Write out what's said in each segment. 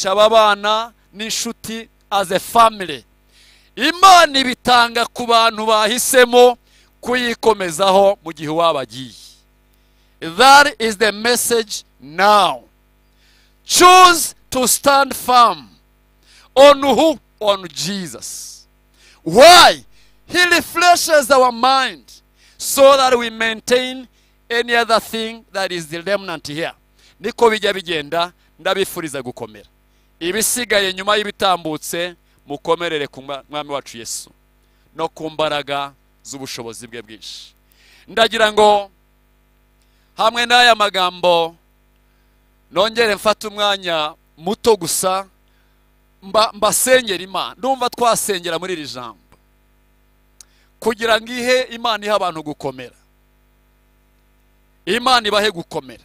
abana n'inshuti as a family. Imana ibitanga ku bantu bahisemo kuyikomezaho mu gihe wabagiye. That is the message now. Choose to stand firm. On who? On Jesus. Why? He refreshes our mind so that we maintain any other thing that is the remnant here. Niko bijya bigenda, ndabifuriza gukomera. Ibisigaye nyuma y'ibitambutse mukomerere ku mwami wacu Yesu no ku mbaraga z'ubushobozi bwe bwinshi. Ndagira ngo hamwe n'aya magambo nongere mfata umwanya muto gusa mbasengera Imana. Ndumva twasengera muri iri jambo kugira ngo ihe Imana iha abantu gukomera. Imana ibahe gukomera.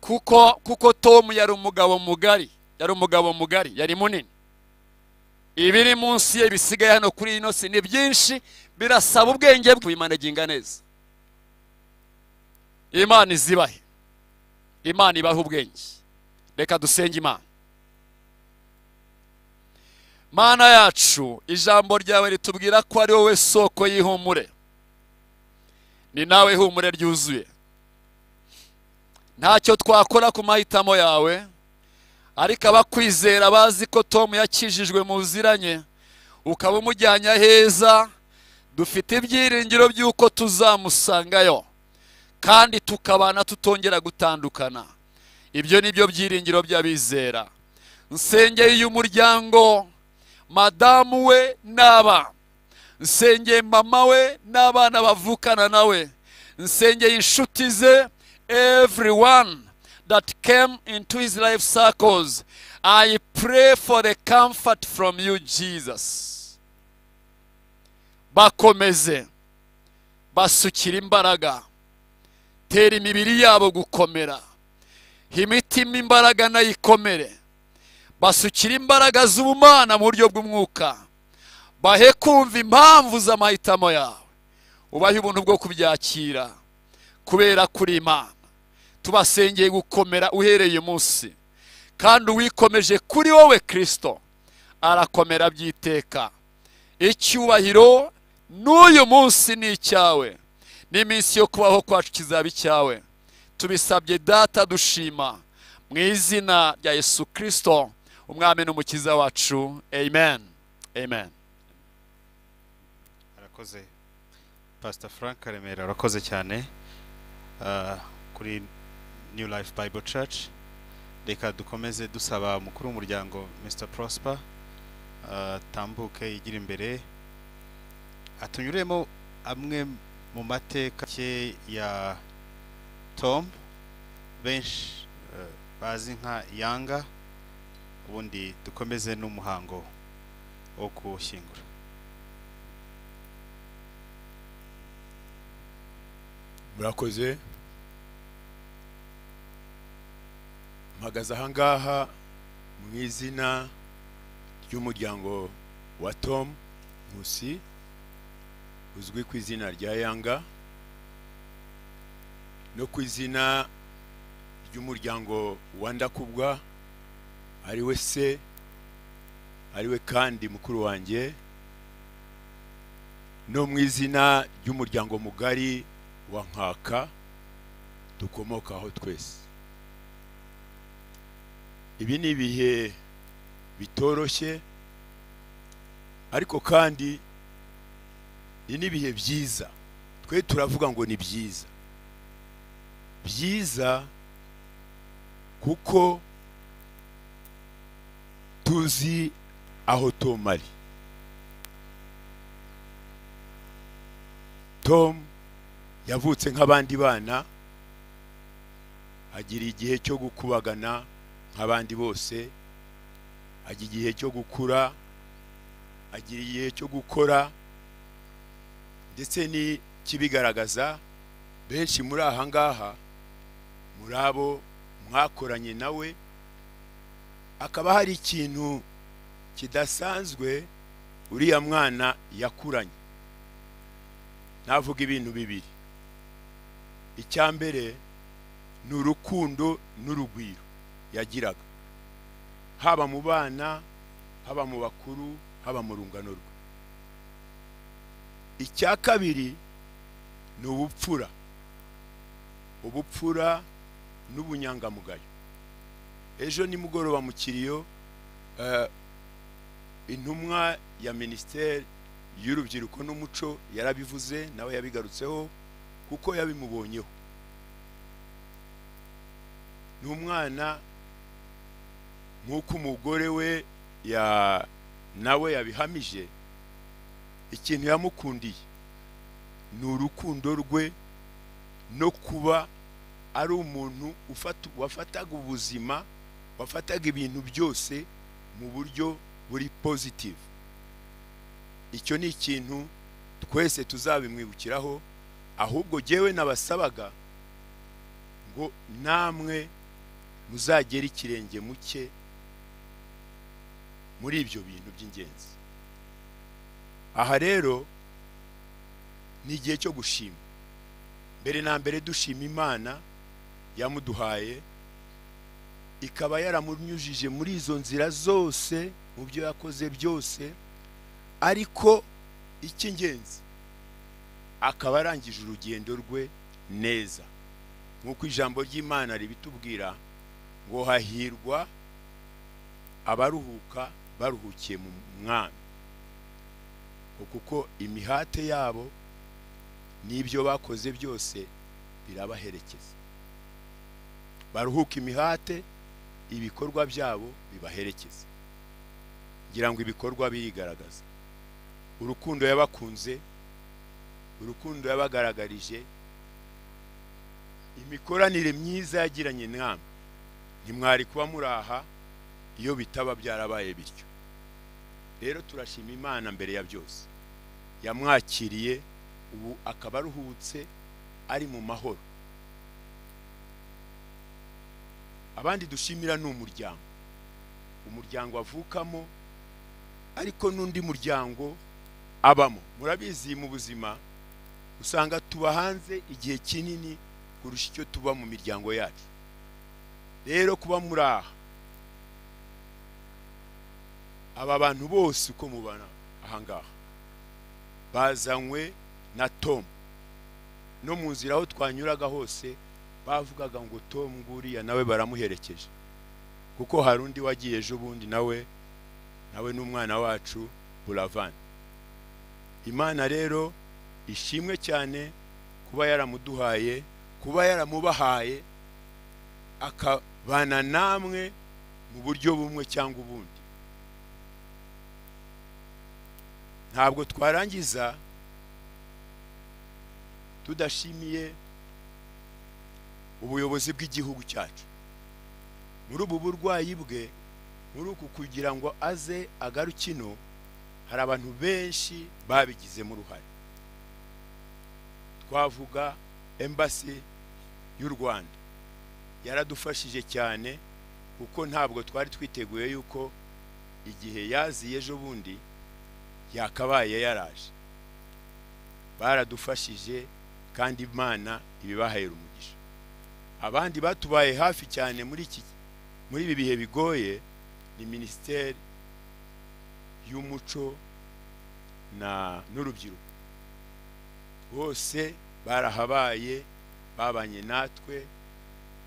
Kuko Tom yari umugabo mugari, yari munini. Ibiri munsi ye bisigaye hano kuri ino si ni byinshi, birasaba ubwenge bw'Imana neza. Imana izibahe. Imana ibahe ubwenge. Reka dusenge Imana. Mana yacu, ijambo ryawe ritubwira ko ari wowe soko y'ihumure. Ni nawe ihumure ryuzuye. Ntacyo twakora ku mahitamo yawe, ariko abakwizera bazi ko Tom yakijijwe muziranye, ukaba umujyanye heza, dufite ibyiringiro by'uko tuzamusangayo kandi tukabana tutongera gutandukana. Ibyo nibyo byiringiro by'abizera. Nsengeye uyu muryango, madamu we n'abana, nsengeye mama we n'abana bavukana nawe, nsengeye inshuti ze, everyone that came into his life circles. I pray for the comfort from you, Jesus. Bakomeze, basukira imbaraga, tera imibiri yabo gukomera, imitima imbaraga nayikomere, basukira imbaraga z'ubumana mu buryo bw'umwuka, bahe kumva impamvu z'amahitamo yawe, ubahe ubuntu bwo kubyakira kubera kuri Imana. Tubasengeye gukomera uhereye munsi, kandi uwikomeje kuri wowe Kristo arakomera byiteka. Icyubahiro n'uyu munsi ni icyawe, n'iminsi yo kubaho kwacu kizaba icyawe. Tubisabye Data dushima mu izina rya Yesu Kristo, umwami n'umukiza wacu. Amen. Amen. Arakoze Pastor Frank Karemera, arakoze cyane kuri New Life Bible Church. Reka dukomeze dusaba mukuru w'umuryango Mr. Prosper tambuke yigira imbere atunyuremo amwe mu mateka ya Tom benshi bazi nka Yanga, ubundi dukomeze n'umuhango wo gushyingura. Murakoze. Mpagaze ahangaha mu izina ry'umuryango wa Tom Nkusi uzwi ku izina rya Yanga, no ku izina ry'umuryango wa Ndakubwa ariwe se, ariwe kandi mukuru wanjye, no mu izina ry'umuryango mugari wa Nkaka dukomokaho twese. Ibi ni ibihe bitoroshye, ariko kandi ni ibihe byiza. Twe turavuga ngo ni byiza, byiza kuko tuzi aho Tom ari. Tom yavutse nk'abandi bana, agira igihe cyo gukubagana nk'abandi bose, agira igihe cyo gukura, agira igihe cyo gukora, ndetse ni kibigaragaza benshi muri aha ngaha muri abo mwakoranye nawe, akaba hari ikintu kidasanzwe uriya mwana yakuranye. Navuga ibintu bibiri. Icyambere ni urukundo n'urugwiro yagiraga. haba mu bana, haba mu bakuru, haba mu rungano rwe. Icya kabiri ni ubupfura, ubupfura n'ubunyangamugayo. Ejo nimugoroba mu kiriyo intumwa ya Minisiteri y'Urubyiruko n'Umuco yarabivuze, nawe yabigarutseho kuko yabimubonyeho. N'umwana nk'uko umugore we nawe yabihamije, ikintu yamukundiye ni urukundo rwe no kuba ari umuntu wafataga ubuzima, wafataga ibintu byose mu buryo buri positive. Icyo ni ikintu twese tuzabimwibukiraho, ahubwo jewe nabasabaga ngo namwe muzagera ikirenge muke muri ibyo bintu by'ingenzi. Aha rero ni igihe cyo gushima. Mbere na mbere dushima Imana yamuduhaye, ikaba yaramunyujije muri izo nzira zose mu byo yakoze byose, ariko icy'ingenzi akaba arangije urugendo rwe neza, nk'uko ijambo ry'Imana ribitubwira ngo hahirwa abaruhuka baruhukiye mu Mwami, kuko imihate yabo n'ibyo bakoze byose birabaherekeza. Baruhuka imihate, ibikorwa byabo bibaherekeza. Ngira ngo ibikorwa birigaragaza. Urukundo yabakunze, urukundo yabagaragarije, imikoranire myiza yagiranye namwe. Ntimwari kuba muraha iyo bitaba byarabaye bityo. Rero turashima Imana mbere ya byose, yamwakiriye, ubu akaba aruhutse ari mu mahoro. Abandi dushimira ni umuryango avukamo, ariko n'undi muryango abamo. Murabizi mu buzima usanga tuba hanze igihe kinini kurusha icyo tuba mu miryango yacu. Rero kuba muraha, aba bantu bose uko mubana ahangaha bazanywe na Tom. No mu nzira aho twanyuraga hose bavugaga ngo Tom nguriya nawe baramuherekeje, kuko hari undi wagiye ejo bundi nawe n'umwana wacu Buravan. Imana rero ishimwe cyane kuba yaramuduhaye, kuba yaramubahaye akabana namwe mu buryo bumwe cyangwa ubundi. Ntabwo twarangiza tudashimiye ubuyobozi bw'igihugu cyacu muri ubu burwayi bwe, muri uku kugira ngo aze agarukino. Hari abantu benshi babigizemo uruhare. Twavuga Embassy y'u Rwanda yaradufashije cyane, kuko ntabwo twari twiteguye yuko igihe yaziye ejo bundi yakabaye yaraje. Baradufashije kandi Imana ibibahera umugisha. Abandi batubaye hafi cyane muri ibi bihe bigoye ni Minisiteri y'Umuco n'Urubyiruko. Bose barahabaye, babanye natwe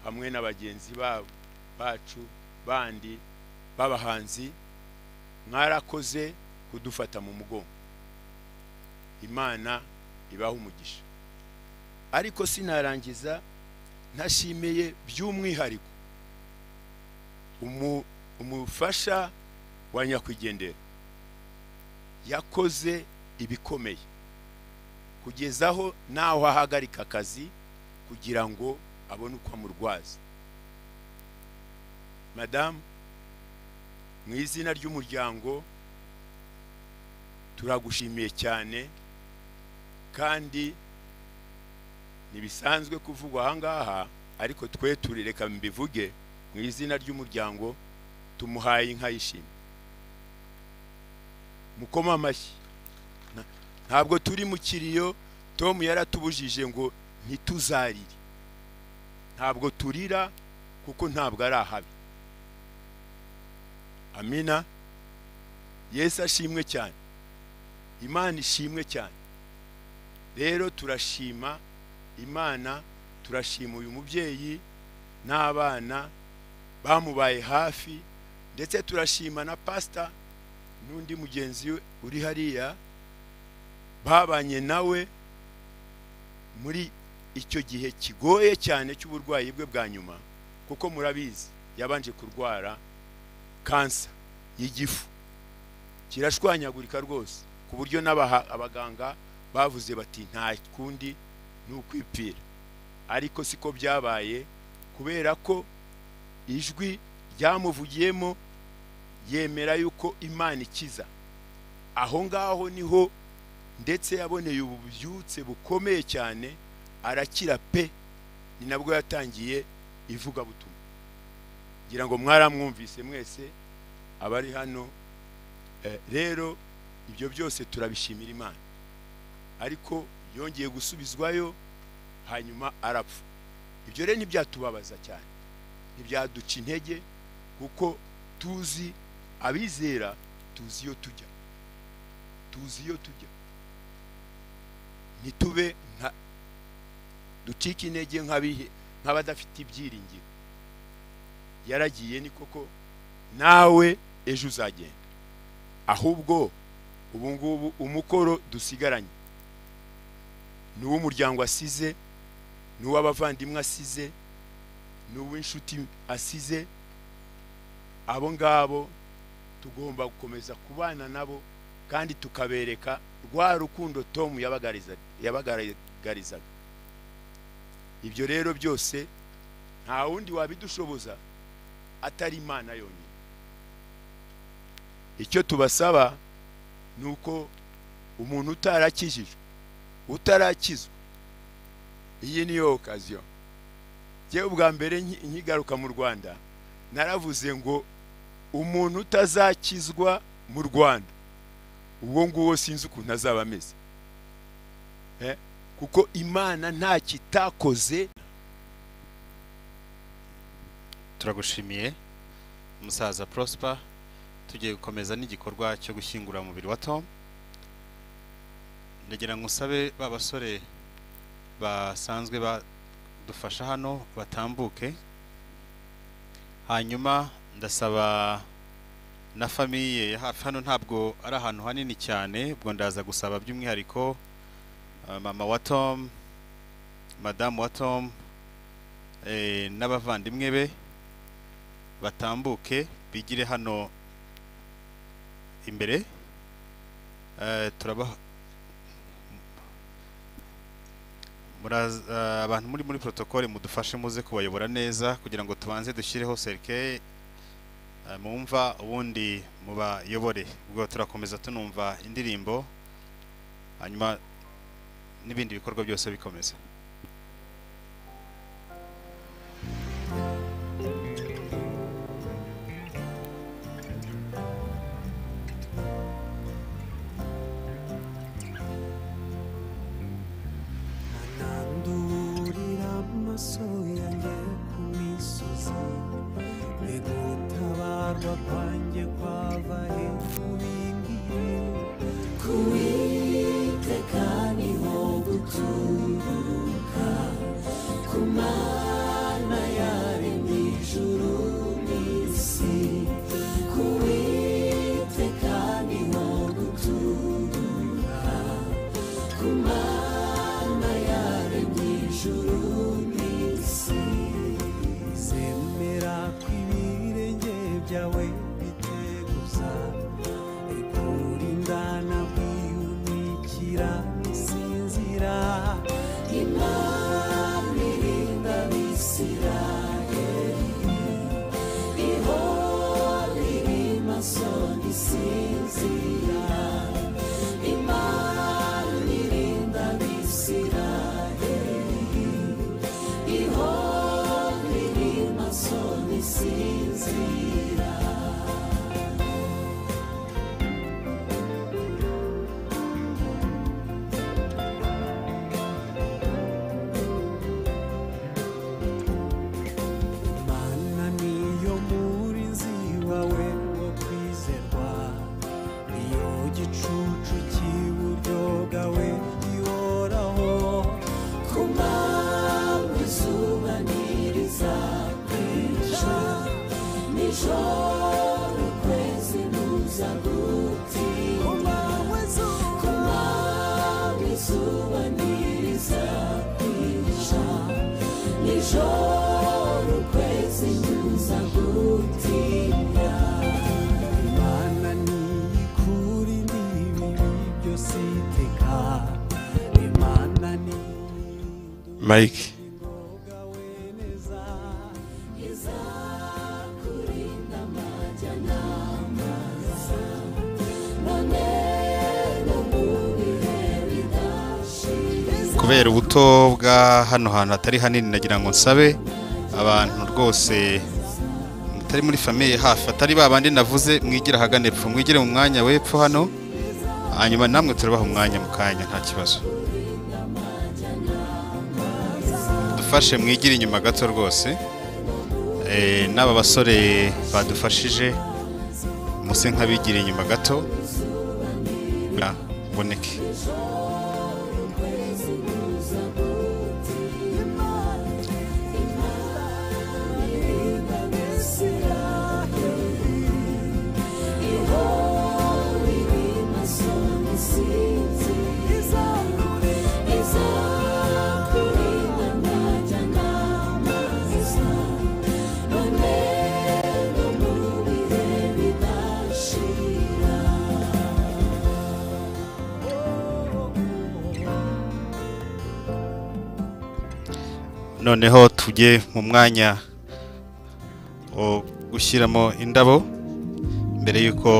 hamwe na bagenzi bacu bandi b'abahanzi. Mwarakoze kudufata mu mugongo. Imana ibaha umugisha. Ariko sinarangiza ntashimiye by'umwihariko umufasha wa nyakwigendera. Yakoze ibikomeye kugezaho naho ahagarika akazi kugira ngo abone uko amurwaza. Madame, mu izina ry'umuryango turagushimiye cyane, kandi nibisanzwe kuvugwa ahangaha, ariko twe turireka mbivuge mu izina ry'umuryango. Tumuhaye inka y'ishimwe. Mukoma amashyi. Ntabwo turi mu kiriyo. Tom yaratubujije ngo ntituzarire. Ntabwo turira kuko ntabwo ari ahabi. amina. Yesu ashimwe cyane, Imana ishimwe cyane. Rero turashima Imana, turashima uyu mubyeyi n'abana bamubaye hafi, ndetse turashima na pastor n'undi mugenzi we uri hariya babanye nawe muri icyo gihe kigoye cyane cy'uburwayi bwe bwa nyuma, kuko murabizi yabanje kurwara kansa y'igifu, kirashwanyagurika rwose ku buryo abaganga bavuze bati nta kundi n'ukwipira. Ariko siko byabaye, kubera ko ijwi ryamuvugiyemo yemera yuko Imana ikiza. Aho ngaho niho ndetse yaboneye ububyutse bukomeye cyane, arakira pe. Ni nabwo yatangiye ivuga butumwa. Ngira ngo mwaramwumvise mwese abari hano. Rero ibyo byose turabishimira Imana, ariko yongeye gusubizwayo hanyuma arapfa. Ibyo rero ntibyatubabaza cyane, ntibyaduca intege, kuko tuzi abizera, tuzi iyo tujya, ntitube ducika intege nk'abadafite ibyiringiro. Yaragiye ni koko, nawe ejo uzagenda. Ahubwo ubu ngubu umukoro dusigaranye ni uw'umuryango asize, ni uw'abavandimwe asize, ni uw'inshuti asize. Abo ngabo tugomba gukomeza kubana nabo, kandi tukabereka rwa rukundo Tom yabagaragarizaga. Ibyo rero byose nta wundi wabidushoboza atari Imana yonyine. Icyo tubasaba nuko umuntu utarakizwa, iyi niyo occasion. Jewe ubwa mbere nkigaruka mu Rwanda naravuze ngo umuntu utazakizwa mu Rwanda, uwo nguwo sinzi ukuntu azaba ameze, kuko Imana nta kitakoze. Turagushimiye umusaza Prosper. Tugiye gukomeza n'igikorwa cyo gushyingura umubiri wa Tom. Ndagira ngo usabe ba basore basanzwe badufasha hano batambuke, hanyuma ndasaba na famiye ya hafi hano. Ntabwo ari ahantu hanini cyane, ubwo ndaza gusaba by'umwihariko mama wa Tom, madamu wa Tom, n'abavandimwe be batambuke bigire hano imbere. Abantu muri protocole mudufashe muze kubayobora neza, kugira ngo tubanze dushyireho cercueil mumva, ubundi mubayobore. Ubwo turakomeza tunumva indirimbo, hanyuma n'ibindi bikorwa byose bikomeza. Sinzira Mike. Kubera ubuto bwa hano hantu hatari hanini nagira ngo nsabe abantu rwose mutari muri famille hafi atari babandi navuze mwigira hagane epfo mwigire mu mwanya wepfo hano hanyuma namwe turabaha umwanya mu kanya nta kibazo dufashe mwigire inyuma gato rwose n'aba basore badufashije muse nk'abigira inyuma gato boneke noneho tujye mu mwanya wo gushyiramo indabo mbere yuko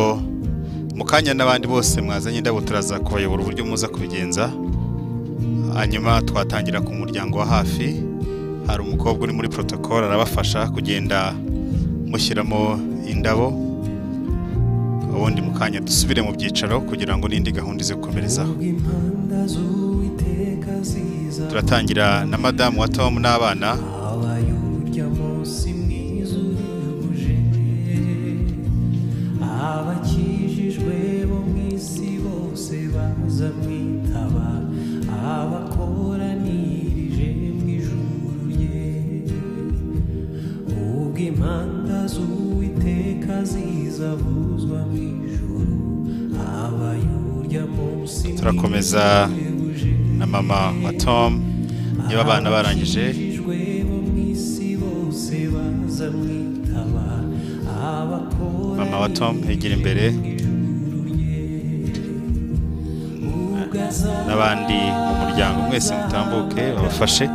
mu kanya n'abandi bose mwazanye indabo turaza kubayobora uburyo muza kubigenza hanyuma twatangira ku muryango wa hafi hari umukobwa uri muri protocol arabafasha kugenda mushyiramo indabo ubundi mu kanya dusubire mu byicaro kugira ngo n'indi gahunda ize gukomerezaho turatangira na madamu wa Tom n'abana abakijijwe bo mwisi bose baza mwitaba abakoranirije mu ijuru rye ubwo impanda z'Uwiteka zizavuzwa mu ijuru abayurya munsi turakomeza na mama wa Tom niba abana barangije mama wa Tom yegera imbere n'abandi mu muryango mwese mutambuke babafashe